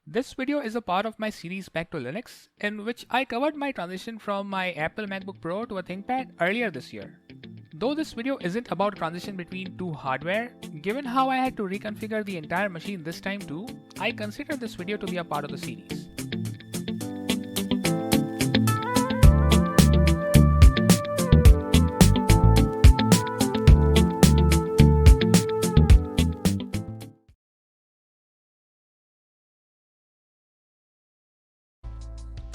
This video is a part of my series Back to Linux, in which I covered my transition from my Apple MacBook Pro to a ThinkPad earlier this year. Though this video isn't about transition between two hardware, given how I had to reconfigure the entire machine this time too, I consider this video to be a part of the series.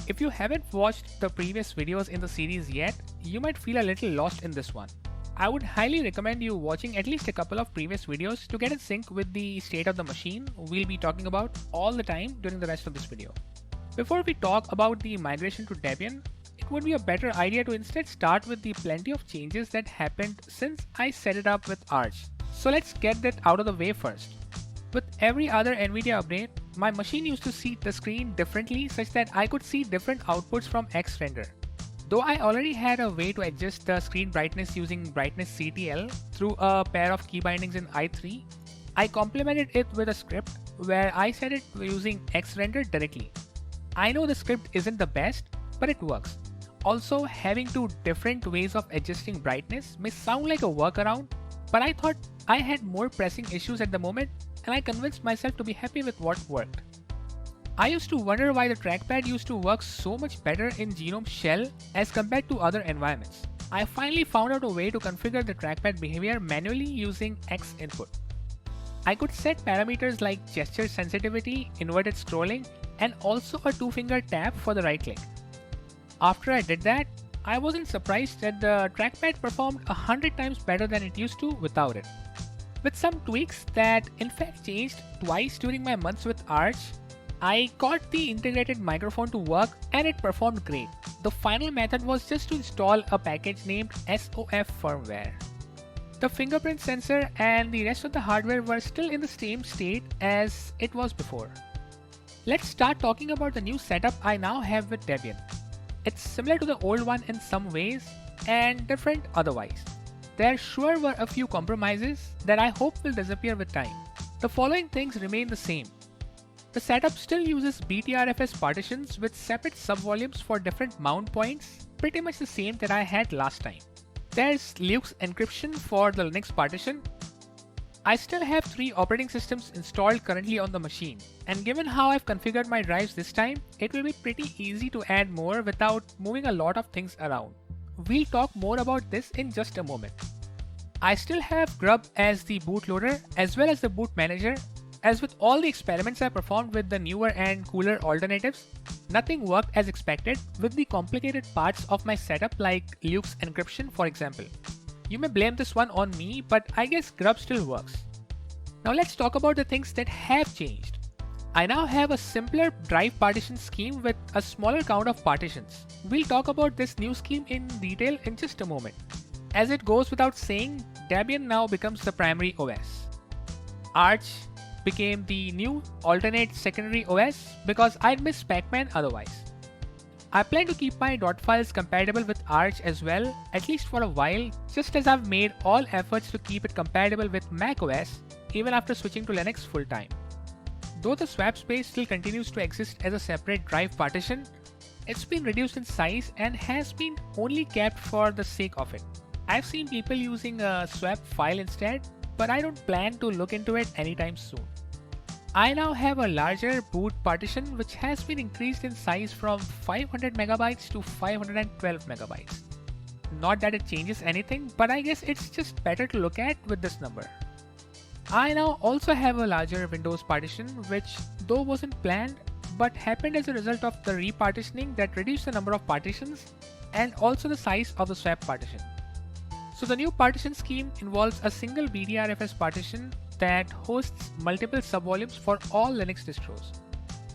If you haven't watched the previous videos in the series yet, you might feel a little lost in this one. I would highly recommend you watching at least a couple of previous videos to get in sync with the state of the machine we'll be talking about all the time during the rest of this video. Before we talk about the migration to Debian, it would be a better idea to instead start with the plenty of changes that happened since I set it up with Arch. So let's get that out of the way first. With every other NVIDIA update, my machine used to see the screen differently such that I could see different outputs from Xrender. Though I already had a way to adjust the screen brightness using brightness CTL through a pair of key bindings in i3, I complemented it with a script where I set it using Xrender directly. I know the script isn't the best, but it works. Also, having two different ways of adjusting brightness may sound like a workaround, but I thought I had more pressing issues at the moment, and I convinced myself to be happy with what worked. I used to wonder why the trackpad used to work so much better in GNOME Shell as compared to other environments. I finally found out a way to configure the trackpad behavior manually using Xinput. I could set parameters like gesture sensitivity, inverted scrolling, and also a two-finger tap for the right click. After I did that, I wasn't surprised that the trackpad performed 100 times better than it used to without it. With some tweaks that in fact changed twice during my months with Arch, I got the integrated microphone to work and it performed great. The final method was just to install a package named SOF firmware. The fingerprint sensor and the rest of the hardware were still in the same state as it was before. Let's start talking about the new setup I now have with Debian. It's similar to the old one in some ways and different otherwise. There sure were a few compromises that I hope will disappear with time. The following things remain the same. The setup still uses BTRFS partitions with separate subvolumes for different mount points, pretty much the same that I had last time. There's Luke's encryption for the Linux partition. I still have 3 operating systems installed currently on the machine, and given how I've configured my drives this time, it will be pretty easy to add more without moving a lot of things around. We'll talk more about this in just a moment. I still have Grub as the bootloader as well as the boot manager. As with all the experiments I performed with the newer and cooler alternatives, nothing worked as expected with the complicated parts of my setup like Luke's encryption for example. You may blame this one on me, but I guess Grub still works. Now let's talk about the things that have changed. I now have a simpler drive partition scheme with a smaller count of partitions. We'll talk about this new scheme in detail in just a moment. As it goes without saying, Debian now becomes the primary OS. Arch became the new alternate secondary OS because I'd miss Pacman otherwise. I plan to keep my .files compatible with Arch as well, at least for a while, just as I've made all efforts to keep it compatible with macOS even after switching to Linux full time. Though the swap space still continues to exist as a separate drive partition, it's been reduced in size and has been only kept for the sake of it. I've seen people using a swap file instead, but I don't plan to look into it anytime soon. I now have a larger boot partition which has been increased in size from 500 megabytes to 512 megabytes. Not that it changes anything, but I guess it's just better to look at with this number. I now also have a larger Windows partition which though wasn't planned but happened as a result of the repartitioning that reduced the number of partitions and also the size of the swap partition. So the new partition scheme involves a single BTRFS partition that hosts multiple subvolumes for all Linux distros.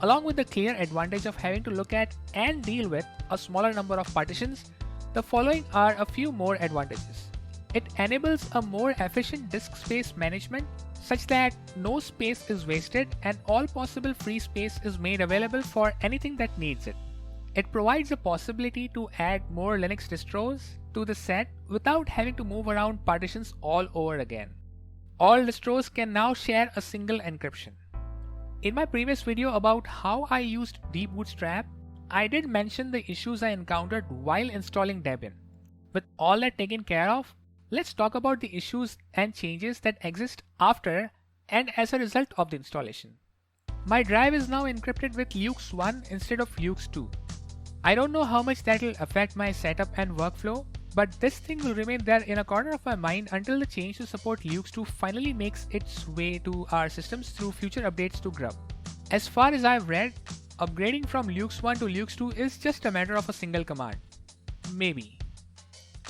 Along with the clear advantage of having to look at and deal with a smaller number of partitions, the following are a few more advantages. It enables a more efficient disk space management such that no space is wasted and all possible free space is made available for anything that needs it. It provides a possibility to add more Linux distros to the set without having to move around partitions all over again. All distros can now share a single encryption. In my previous video about how I used dbootstrap, I did mention the issues I encountered while installing Debian. With all that taken care of, let's talk about the issues and changes that exist after and as a result of the installation. My drive is now encrypted with LUKS 1 instead of LUKS 2. I don't know how much that will affect my setup and workflow, but this thing will remain there in a corner of my mind until the change to support LUKS 2 finally makes its way to our systems through future updates to Grub. As far as I've read, upgrading from LUKS 1 to LUKS 2 is just a matter of a single command. Maybe.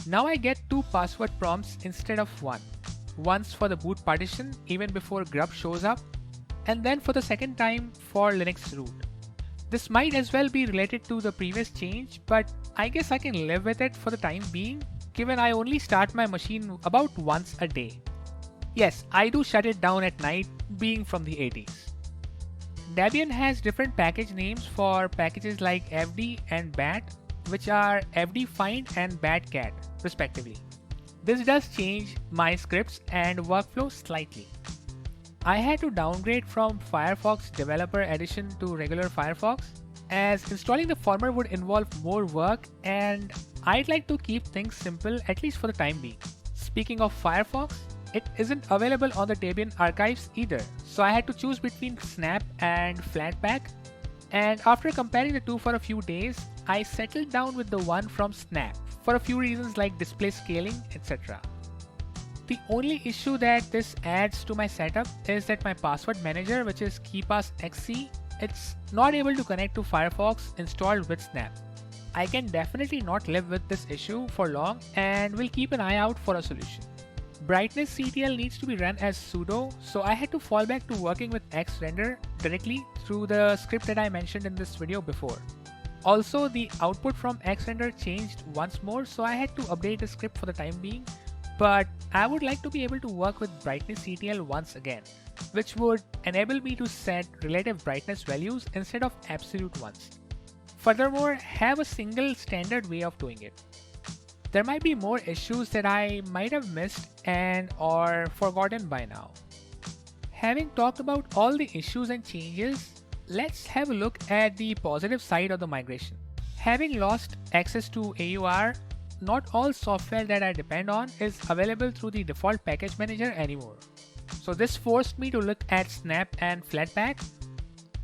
Now I get 2 password prompts instead of 1. Once for the boot partition even before Grub shows up, and then for the second time for Linux root. This might as well be related to the previous change, but I guess I can live with it for the time being, given I only start my machine about once a day. Yes, I do shut it down at night, being from the 80s. Debian has different package names for packages like fd and bat, which are fdfind and batcat, respectively. This does change my scripts and workflow slightly. I had to downgrade from Firefox Developer Edition to regular Firefox, as installing the former would involve more work and I'd like to keep things simple, at least for the time being. Speaking of Firefox, it isn't available on the Debian archives either, so I had to choose between Snap and Flatpak, and after comparing the two for a few days, I settled down with the one from Snap for a few reasons like display scaling, etc. The only issue that this adds to my setup is that my password manager, which is KeePassXC, it's not able to connect to Firefox installed with Snap. I can definitely not live with this issue for long and will keep an eye out for a solution. Brightnessctl needs to be run as sudo, so I had to fall back to working with xrender directly through the script that I mentioned in this video before. Also, the output from xrender changed once more, so I had to update the script for the time being, but I would like to be able to work with brightnessctl once again, which would enable me to set relative brightness values instead of absolute ones. Furthermore, have a single standard way of doing it. There might be more issues that I might have missed and or forgotten by now. Having talked about all the issues and changes, let's have a look at the positive side of the migration. Having lost access to AUR, not all software that I depend on is available through the default package manager anymore. So this forced me to look at Snap and Flatpak,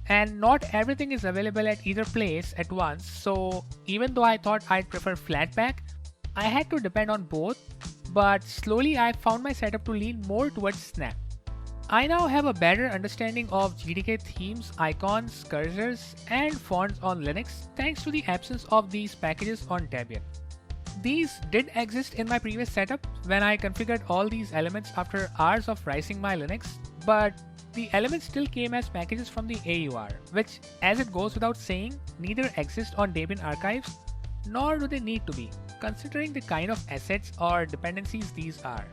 and not everything is available at either place at once, so even though I thought I'd prefer Flatpak, I had to depend on both, but slowly I found my setup to lean more towards Snap. I now have a better understanding of GTK themes, icons, cursors, and fonts on Linux thanks to the absence of these packages on Debian. These did exist in my previous setup when I configured all these elements after hours of rising my Linux, but the elements still came as packages from the AUR, which, as it goes without saying, neither exist on Debian archives, nor do they need to be, considering the kind of assets or dependencies these are.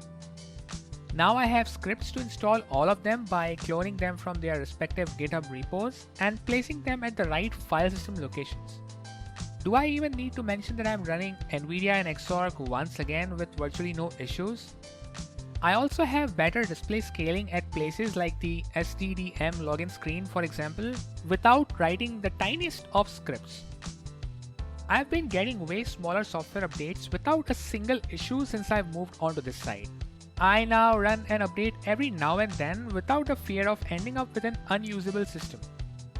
Now I have scripts to install all of them by cloning them from their respective GitHub repos and placing them at the right file system locations. Do I even need to mention that I'm running NVIDIA and Xorg once again with virtually no issues? I also have better display scaling at places like the SDDM login screen, for example, without writing the tiniest of scripts. I've been getting way smaller software updates without a single issue since I've moved on to this side. I now run an update every now and then without a fear of ending up with an unusable system.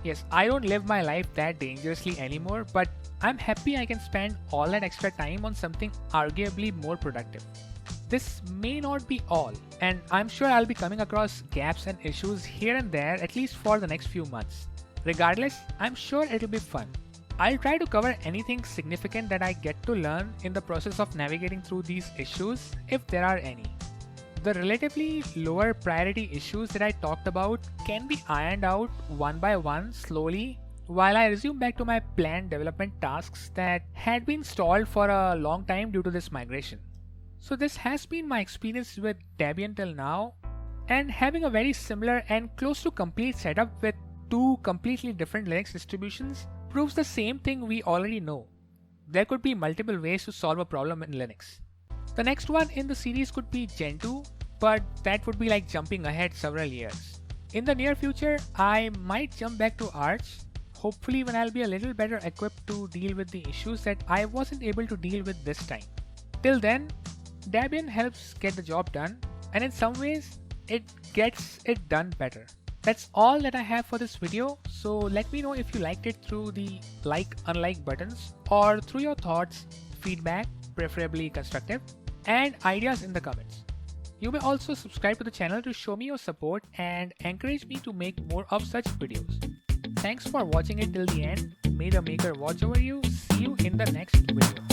Yes, I don't live my life that dangerously anymore, but I'm happy I can spend all that extra time on something arguably more productive. This may not be all, and I'm sure I'll be coming across gaps and issues here and there at least for the next few months. Regardless, I'm sure it'll be fun. I'll try to cover anything significant that I get to learn in the process of navigating through these issues, if there are any. The relatively lower priority issues that I talked about can be ironed out one by one slowly while I resume back to my planned development tasks that had been stalled for a long time due to this migration. So this has been my experience with Debian till now, and having a very similar and close to complete setup with two completely different Linux distributions proves the same thing we already know. There could be multiple ways to solve a problem in Linux. The next one in the series could be Gentoo, but that would be like jumping ahead several years. In the near future, I might jump back to Arch, hopefully when I'll be a little better equipped to deal with the issues that I wasn't able to deal with this time. Till then, Debian helps get the job done, and in some ways, it gets it done better. That's all that I have for this video, so let me know if you liked it through the like, unlike buttons, or through your thoughts, feedback, preferably constructive, and ideas in the comments. You may also subscribe to the channel to show me your support and encourage me to make more of such videos. Thanks for watching it till the end. May the maker watch over you. See you in the next video.